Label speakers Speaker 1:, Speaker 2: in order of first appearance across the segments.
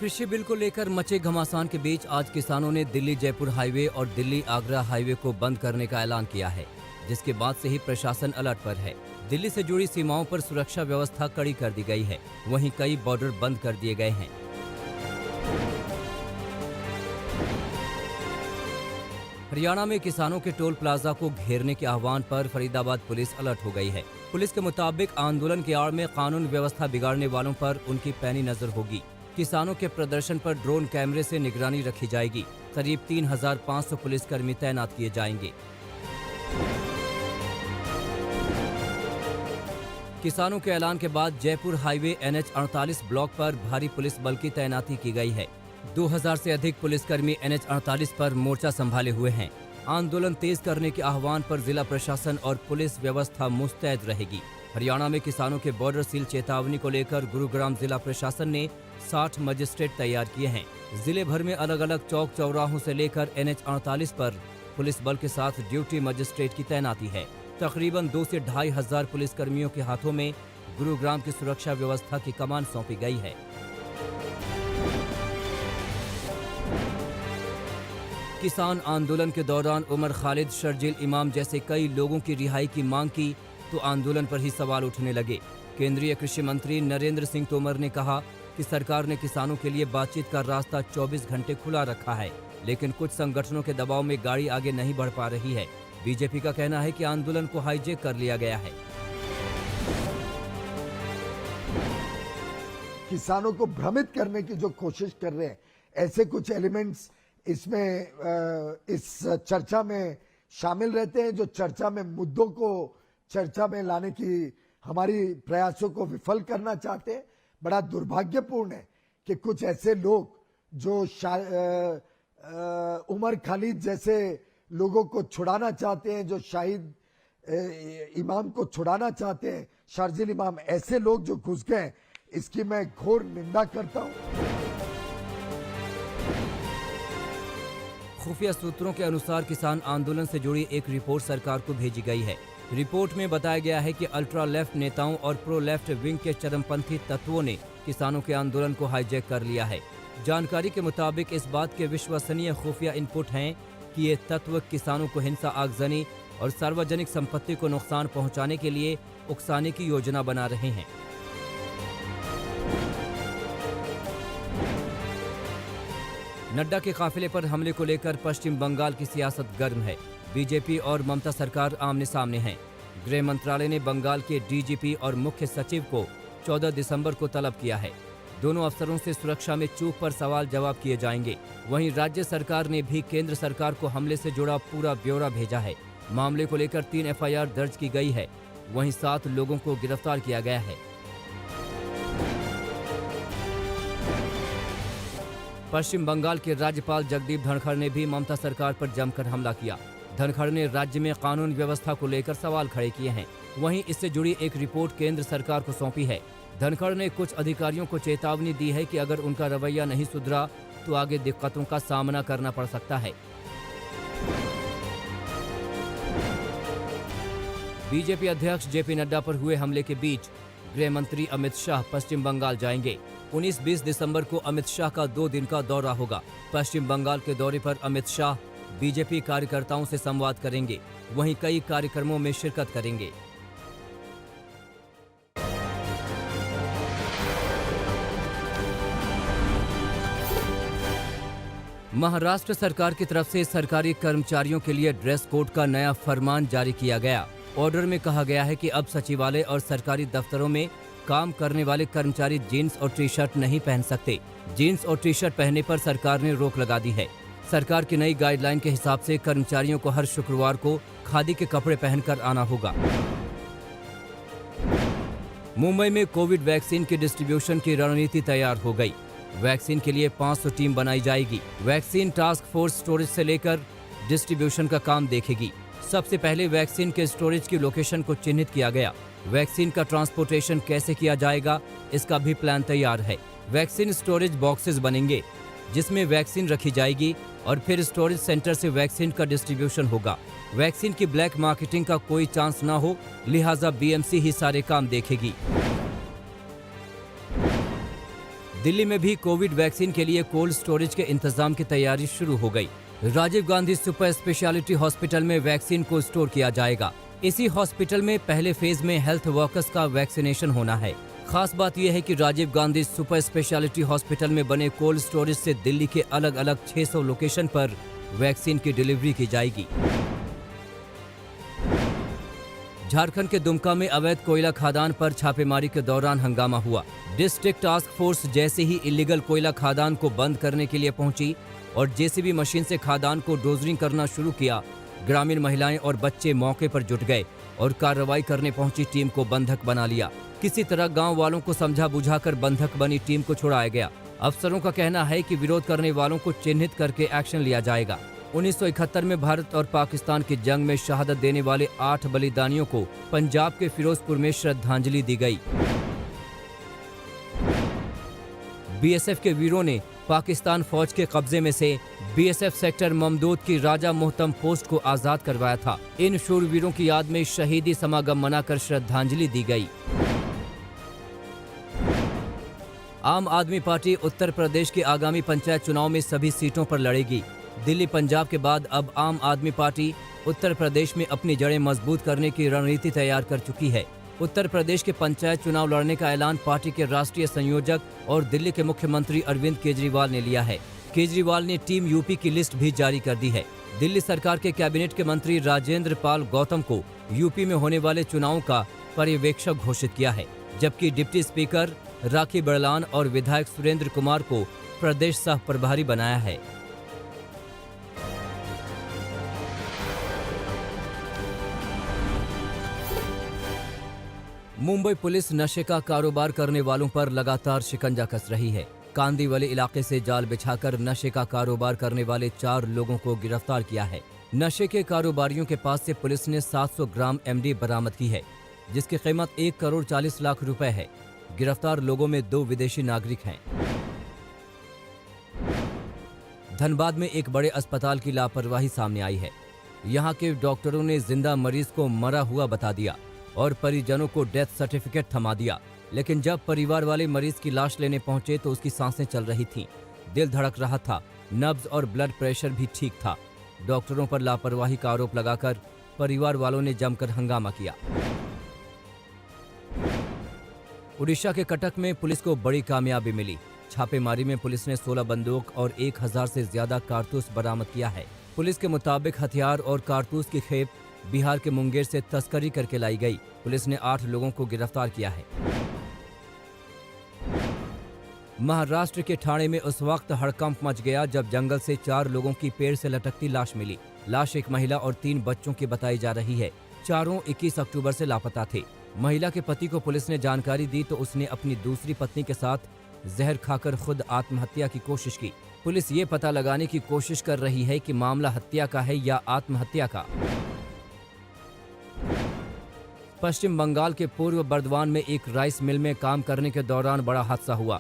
Speaker 1: कृषि बिल को लेकर मचे घमासान के बीच आज किसानों ने दिल्ली जयपुर हाईवे और दिल्ली आगरा हाईवे को बंद करने का ऐलान किया है, जिसके बाद से ही प्रशासन अलर्ट पर है। दिल्ली से जुड़ी सीमाओं पर सुरक्षा व्यवस्था कड़ी कर दी गई है, वहीं कई बॉर्डर बंद कर दिए गए हैं। हरियाणा में किसानों के टोल प्लाजा को घेरने के आह्वान पर फरीदाबाद पुलिस अलर्ट हो गई है। पुलिस के मुताबिक आंदोलन की आड़ में कानून व्यवस्था बिगाड़ने वालों पर उनकी पैनी नजर होगी। किसानों के प्रदर्शन पर ड्रोन कैमरे से निगरानी रखी जाएगी। करीब 3500 पुलिसकर्मी तैनात किए जाएंगे। किसानों के ऐलान के बाद जयपुर हाईवे NH 48 ब्लॉक पर भारी पुलिस बल की तैनाती की गई है। 2000 से अधिक पुलिसकर्मी NH 48 पर मोर्चा संभाले हुए हैं। आंदोलन तेज करने के आह्वान पर जिला प्रशासन और पुलिस व्यवस्था मुस्तैद रहेगी। हरियाणा में किसानों के बॉर्डर सील चेतावनी को लेकर गुरुग्राम जिला प्रशासन ने 60 मजिस्ट्रेट तैयार किए हैं। जिले भर में अलग अलग चौक चौराहों से लेकर NH 48 पर पुलिस बल के साथ ड्यूटी मजिस्ट्रेट की तैनाती है। तकरीबन 2 से 2500 पुलिसकर्मियों के हाथों में गुरुग्राम की सुरक्षा व्यवस्था की कमान सौंपी गई है। किसान आंदोलन के दौरान उमर खालिद, शर्जील इमाम जैसे कई लोगों की रिहाई की मांग की तो आंदोलन पर ही सवाल उठने लगे। केंद्रीय कृषि मंत्री नरेंद्र सिंह तोमर ने कहा कि सरकार ने किसानों के लिए बातचीत का रास्ता 24 घंटे खुला रखा है, लेकिन कुछ संगठनों के दबाव में गाड़ी आगे नहीं बढ़ पा रही है। बीजेपी का कहना है कि आंदोलन को हाईजैक कर लिया गया है।
Speaker 2: किसानों को भ्रमित करने की जो कोशिश कर रहे हैं, ऐसे कुछ एलिमेंट्स इसमें इस चर्चा में शामिल रहते हैं, जो चर्चा में मुद्दों को चर्चा में लाने की हमारी प्रयासों को विफल करना चाहते हैं। बड़ा दुर्भाग्यपूर्ण है कि कुछ ऐसे लोग जो उमर खालिद जैसे लोगों को छुड़ाना चाहते हैं, जो शाहिद इमाम को छुड़ाना चाहते हैं, शर्जील इमाम, ऐसे लोग जो घुस गए, इसकी मैं घोर निंदा करता हूं।
Speaker 1: खुफिया सूत्रों के अनुसार किसान आंदोलन से जुड़ी एक रिपोर्ट सरकार को भेजी गई है। रिपोर्ट में बताया गया है कि अल्ट्रा लेफ्ट नेताओं और प्रो लेफ्ट विंग के चरमपंथी तत्वों ने किसानों के आंदोलन को हाईजैक कर लिया है। जानकारी के मुताबिक इस बात के विश्वसनीय खुफिया इनपुट हैं कि ये तत्व किसानों को हिंसा, आगजनी और सार्वजनिक संपत्ति को नुकसान पहुंचाने के लिए उकसाने की योजना बना रहे हैं। नड्डा के काफिले पर हमले को लेकर पश्चिम बंगाल की सियासत गर्म है। बीजेपी और ममता सरकार आमने सामने हैं। गृह मंत्रालय ने बंगाल के DGP और मुख्य सचिव को 14 दिसंबर को तलब किया है। दोनों अफसरों से सुरक्षा में चूक पर सवाल जवाब किए जाएंगे। वहीं राज्य सरकार ने भी केंद्र सरकार को हमले से जुड़ा पूरा ब्यौरा भेजा है। मामले को लेकर 3 FIR दर्ज की गई है। वहीं 7 लोगों को गिरफ्तार किया गया है। पश्चिम बंगाल के राज्यपाल जगदीप धनखड़ ने भी ममता सरकार पर जमकर हमला किया। धनखड़ ने राज्य में कानून व्यवस्था को लेकर सवाल खड़े किए हैं। वहीं इससे जुड़ी एक रिपोर्ट केंद्र सरकार को सौंपी है। धनखड़ ने कुछ अधिकारियों को चेतावनी दी है कि अगर उनका रवैया नहीं सुधरा तो आगे दिक्कतों का सामना करना पड़ सकता है। बीजेपी अध्यक्ष JP नड्डा पर हुए हमले के बीच गृह मंत्री अमित शाह पश्चिम बंगाल जाएंगे। 19-20 दिसंबर को अमित शाह का 2 दिन का दौरा होगा। पश्चिम बंगाल के दौरे पर अमित शाह बीजेपी कार्यकर्ताओं से संवाद करेंगे। वहीं कई कार्यक्रमों में शिरकत करेंगे। महाराष्ट्र सरकार की तरफ से सरकारी कर्मचारियों के लिए ड्रेस कोड का नया फरमान जारी किया गया। ऑर्डर में कहा गया है कि अब सचिवालय और सरकारी दफ्तरों में काम करने वाले कर्मचारी जीन्स और टी-शर्ट नहीं पहन सकते। जीन्स और टी-शर्ट पहनने पर सरकार ने रोक लगा दी है। सरकार की नई गाइडलाइन के हिसाब से कर्मचारियों को हर शुक्रवार को खादी के कपड़े पहनकर आना होगा। मुंबई में कोविड वैक्सीन की डिस्ट्रीब्यूशन की रणनीति तैयार हो गई। वैक्सीन के लिए 500 टीम बनाई जाएगी। वैक्सीन टास्क फोर्स स्टोरेज से लेकर डिस्ट्रीब्यूशन का काम देखेगी। सबसे पहले वैक्सीन के स्टोरेज की लोकेशन को चिन्हित किया गया। वैक्सीन का ट्रांसपोर्टेशन कैसे किया जाएगा, इसका भी प्लान तैयार है। वैक्सीन स्टोरेज बॉक्सेस बनेंगे जिसमें वैक्सीन रखी जाएगी और फिर स्टोरेज सेंटर से वैक्सीन का डिस्ट्रीब्यूशन होगा। वैक्सीन की ब्लैक मार्केटिंग का कोई चांस ना हो, लिहाजा BMC ही सारे काम देखेगी। दिल्ली में भी कोविड वैक्सीन के लिए कोल्ड स्टोरेज के इंतजाम की तैयारी शुरू हो गई। Rajiv Gandhi super speciality hospital में वैक्सीन को स्टोर किया जाएगा। इसी हॉस्पिटल में पहले फेज में हेल्थ वर्कर्स का वैक्सीनेशन होना है। खास बात यह है कि Rajiv Gandhi super speciality hospital में बने कोल्ड स्टोरेज से दिल्ली के अलग अलग 600 लोकेशन पर वैक्सीन की डिलीवरी की जाएगी। झारखंड के दुमका में अवैध कोयला खादान पर छापेमारी के दौरान हंगामा हुआ। डिस्ट्रिक्ट टास्क फोर्स जैसे ही इलीगल कोयला खादान को बंद करने के लिए पहुंची और जेसीबी मशीन से खादान को डोजरिंग करना शुरू किया, ग्रामीण महिलाएं और बच्चे मौके पर जुट गए और कार्रवाई करने पहुंची टीम को बंधक बना लिया। किसी तरह गांव वालों को समझा बुझाकर बंधक बनी टीम को छुड़ाया गया। अफसरों का कहना है कि विरोध करने वालों को चिन्हित करके एक्शन लिया जाएगा। 1971 में भारत और पाकिस्तान की जंग में शहादत देने वाले 8 बलिदानियों को पंजाब के फिरोजपुर में श्रद्धांजलि दी गई। बीएसएफ के वीरों ने पाकिस्तान फौज के कब्जे में से बीएसएफ सेक्टर ममदूद की राजा मोहतम पोस्ट को आजाद करवाया था। इन शूरवीरों की याद में शहीदी समागम मनाकर श्रद्धांजलि दी गई। आम आदमी पार्टी उत्तर प्रदेश के आगामी पंचायत चुनाव में सभी सीटों पर लड़ेगी। दिल्ली पंजाब के बाद अब आम आदमी पार्टी उत्तर प्रदेश में अपनी जड़ें मजबूत करने की रणनीति तैयार कर चुकी है। उत्तर प्रदेश के पंचायत चुनाव लड़ने का ऐलान पार्टी के राष्ट्रीय संयोजक और दिल्ली के मुख्यमंत्री अरविंद केजरीवाल ने लिया है। केजरीवाल ने टीम यूपी की लिस्ट भी जारी कर दी है। दिल्ली सरकार के कैबिनेट के मंत्री राजेंद्र पाल गौतम को यूपी में होने वाले चुनावों का पर्यवेक्षक घोषित किया है, जबकि डिप्टी स्पीकर राखी बड़लान और विधायक सुरेंद्र कुमार को प्रदेश सह प्रभारी बनाया है। मुंबई पुलिस नशे का कारोबार करने वालों पर लगातार शिकंजा कस रही है। कांदीवली इलाके से जाल बिछाकर नशे का कारोबार करने वाले 4 लोगों को गिरफ्तार किया है। नशे के कारोबारियों के पास से पुलिस ने 700 ग्राम एमडी बरामद की है, जिसकी कीमत 1 करोड़ 40 लाख रुपए है। गिरफ्तार लोगों में 2 विदेशी नागरिक हैं। धनबाद में एक बड़े अस्पताल की लापरवाही सामने आई है। यहां के डॉक्टरों ने जिंदा मरीज को मरा हुआ बता दिया और परिजनों को डेथ सर्टिफिकेट थमा दिया, लेकिन जब परिवार वाले मरीज की लाश लेने पहुंचे तो उसकी सांसें चल रही थीं, दिल धड़क रहा था, नब्ज और ब्लड प्रेशर भी ठीक था। डॉक्टरों पर लापरवाही का आरोप लगाकर परिवार वालों ने जमकर हंगामा किया। उड़ीसा के कटक में पुलिस को बड़ी कामयाबी मिली। छापेमारी में पुलिस ने 16 बंदूक और 1000 से ज्यादा कारतूस बरामद किया है। पुलिस के मुताबिक हथियार और कारतूस की खेप बिहार के मुंगेर से तस्करी करके लाई गई। पुलिस ने 8 लोगों को गिरफ्तार किया है। महाराष्ट्र के ठाणे में उस वक्त हड़कंप मच गया जब जंगल से 4 लोगों की पेड़ से लटकती लाश मिली। लाश एक महिला और 3 बच्चों की बताई जा रही है। चारों 21 अक्टूबर से लापता थे। महिला के पति को पुलिस ने जानकारी दी तो उसने अपनी दूसरी पत्नी के साथ जहर खाकर खुद आत्महत्या की कोशिश की। पुलिस ये पता लगाने की कोशिश कर रही है कि मामला हत्या का है या आत्महत्या का। पश्चिम बंगाल के पूर्व बर्दवान में एक राइस मिल में काम करने के दौरान बड़ा हादसा हुआ,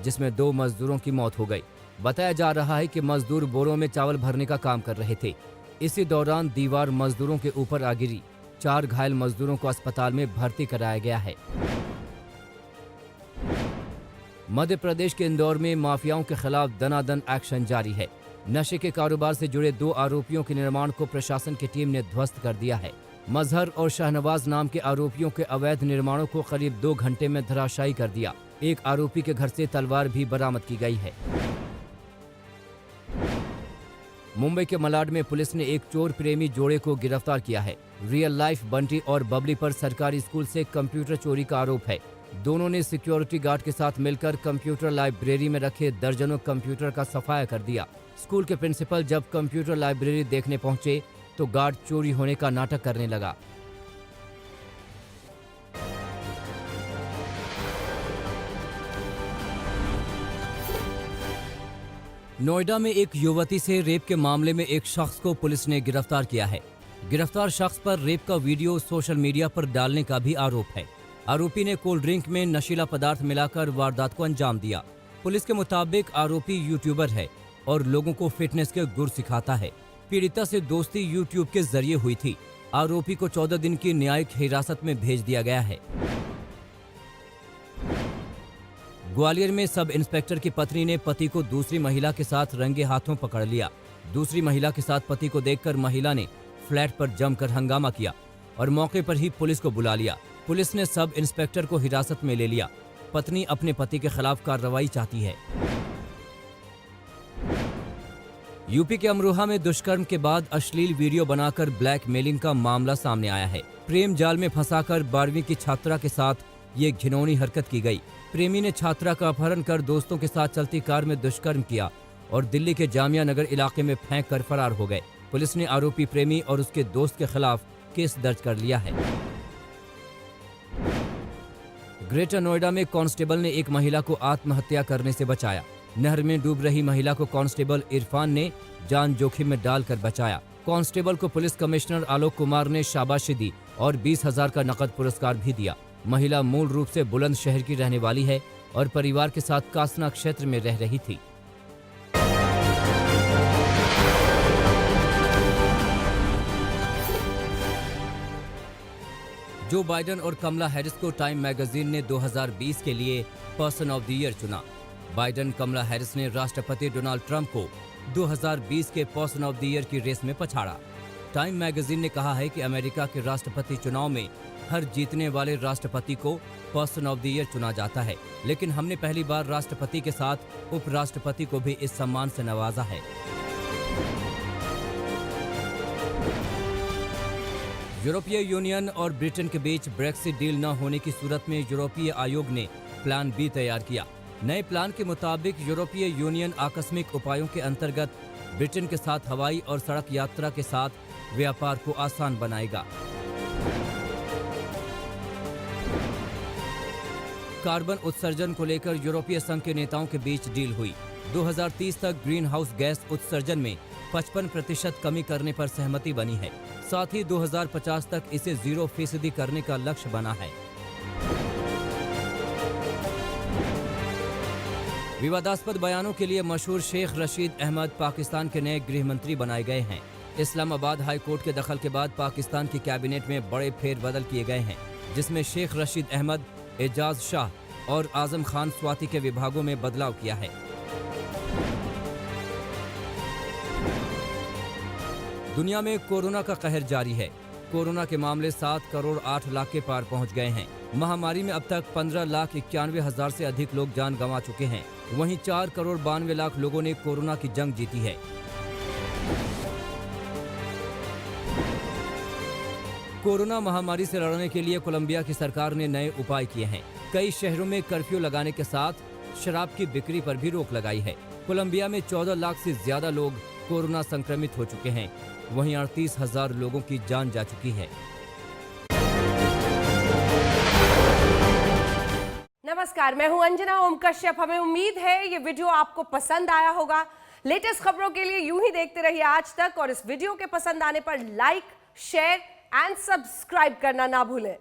Speaker 1: जिसमें 2 मजदूरों की मौत हो गई। बताया जा रहा है कि मजदूर बोरों में चावल भरने का काम कर रहे थे। इसी दौरान दीवार मजदूरों के ऊपर आ गिरी। 4 घायल मजदूरों को अस्पताल में भर्ती कराया गया है। मध्य प्रदेश के इंदौर में माफियाओं के खिलाफ दनादन एक्शन जारी है। नशे के कारोबार से जुड़े 2 आरोपियों के निर्माण को प्रशासन की टीम ने ध्वस्त कर दिया है। मजहर और शाहनवाज नाम के आरोपियों के अवैध निर्माणों को करीब 2 घंटे में धराशायी कर दिया। एक आरोपी के घर से तलवार भी बरामद की गई है। मुंबई के मलाड में पुलिस ने एक चोर प्रेमी जोड़े को गिरफ्तार किया है। रियल लाइफ बंटी और बबली पर सरकारी स्कूल से कंप्यूटर चोरी का आरोप है। दोनों ने सिक्योरिटी गार्ड के साथ मिलकर कंप्यूटर लाइब्रेरी में रखे दर्जनों कंप्यूटर का सफाया कर दिया। स्कूल के प्रिंसिपल जब कंप्यूटर लाइब्रेरी देखने पहुंचे तो गार्ड चोरी होने का नाटक करने लगा। नोएडा में एक युवती से रेप के मामले में एक शख्स को पुलिस ने गिरफ्तार किया है। गिरफ्तार शख्स पर रेप का वीडियो सोशल मीडिया पर डालने का भी आरोप है। आरोपी ने कोल्ड ड्रिंक में नशीला पदार्थ मिलाकर वारदात को अंजाम दिया। पुलिस के मुताबिक आरोपी यूट्यूबर है और लोगों को फिटनेस के गुर सिखाता है। पीड़िता से दोस्ती यूट्यूब के जरिए हुई थी। आरोपी को 14 दिन की न्यायिक हिरासत में भेज दिया गया है। ग्वालियर में सब इंस्पेक्टर की पत्नी ने पति को दूसरी महिला के साथ रंगे हाथों पकड़ लिया। दूसरी महिला के साथ पति को देखकर महिला ने फ्लैट पर जमकर हंगामा किया और मौके पर ही पुलिस को बुला लिया। पुलिस ने सब इंस्पेक्टर को हिरासत में ले लिया। पत्नी अपने पति के खिलाफ कार्रवाई चाहती है। यूपी के अमरोहा में दुष्कर्म के बाद अश्लील वीडियो बनाकर ब्लैकमेलिंग का मामला सामने आया है। प्रेम जाल में फंसाकर 12वीं की छात्रा के साथ ये घिनौनी हरकत की गई। प्रेमी ने छात्रा का अपहरण कर दोस्तों के साथ चलती कार में दुष्कर्म किया और दिल्ली के जामिया नगर इलाके में फेंक कर फरार हो गए। पुलिस ने आरोपी प्रेमी और उसके दोस्त के खिलाफ केस दर्ज कर लिया है। ग्रेटर नोएडा में कांस्टेबल ने एक महिला को आत्महत्या करने से बचाया। नहर में डूब रही महिला को कांस्टेबल इरफान ने जान जोखिम में डालकर बचाया। कांस्टेबल को पुलिस कमिश्नर आलोक कुमार ने शाबाशी दी और 20,000 का नकद पुरस्कार भी दिया। महिला मूल रूप से बुलंदशहर की रहने वाली है और परिवार के साथ कासना क्षेत्र में रह रही थी। जो बाइडेन और कमला हैरिस को टाइम मैगजीन ने 2020 के लिए पर्सन ऑफ द ईयर चुना। बाइडेन कमला हैरिस ने राष्ट्रपति डोनाल्ड ट्रंप को 2020 के पर्सन ऑफ द ईयर की रेस में पछाड़ा। टाइम मैगजीन ने कहा है कि अमेरिका के राष्ट्रपति चुनाव में हर जीतने वाले राष्ट्रपति को पर्सन ऑफ द ईयर चुना जाता है, लेकिन हमने पहली बार राष्ट्रपति के साथ उपराष्ट्रपति को भी इस सम्मान से नवाजा है। यूरोपीय यूनियन और ब्रिटेन के बीच ब्रेक्सिट डील न होने की सूरत में यूरोपीय आयोग ने प्लान बी तैयार किया। नए प्लान के मुताबिक यूरोपीय यूनियन आकस्मिक उपायों के अंतर्गत ब्रिटेन के साथ हवाई और सड़क यात्रा के साथ व्यापार को आसान बनाएगा। कार्बन उत्सर्जन को लेकर यूरोपीय संघ के नेताओं के बीच डील हुई। 2030 तक ग्रीन हाउस गैस उत्सर्जन में 55% कमी करने पर सहमति बनी है। साथ ही 2050 तक इसे 0% करने का लक्ष्य बना है। विवादास्पद बयानों के लिए मशहूर शेख रशीद अहमद पाकिस्तान के नए गृह मंत्री बनाए गए हैं। इस्लामाबाद हाई कोर्ट के दखल के बाद पाकिस्तान की कैबिनेट में बड़े फेरबदल किए गए हैं, जिसमें शेख रशीद अहमद, एजाज शाह और आजम खान स्वाति के विभागों में बदलाव किया है। दुनिया में कोरोना का कहर जारी है। कोरोना के मामले 7 करोड़ 8 लाख के पार पहुंच गए हैं। महामारी में अब तक 15,91,000 से अधिक लोग जान गंवा चुके हैं। वहीं 4 करोड़ 92 लाख लोगों ने कोरोना की जंग जीती है। कोरोना महामारी से लड़ने के लिए कोलंबिया की सरकार ने नए उपाय किए हैं। कई शहरों में कर्फ्यू लगाने के साथ शराब की बिक्री पर भी रोक लगाई है। कोलंबिया में 14 लाख से ज्यादा लोग कोरोना संक्रमित हो चुके हैं। वहीं 38,000 लोगों की जान जा चुकी है।
Speaker 3: नमस्कार, मैं हूं अंजना ओम कश्यप। हमें उम्मीद है ये वीडियो आपको पसंद आया होगा। लेटेस्ट खबरों के लिए यूं ही देखते रहिए आज तक, और इस वीडियो के पसंद आने पर लाइक, शेयर एंड सब्सक्राइब करना ना भूलें।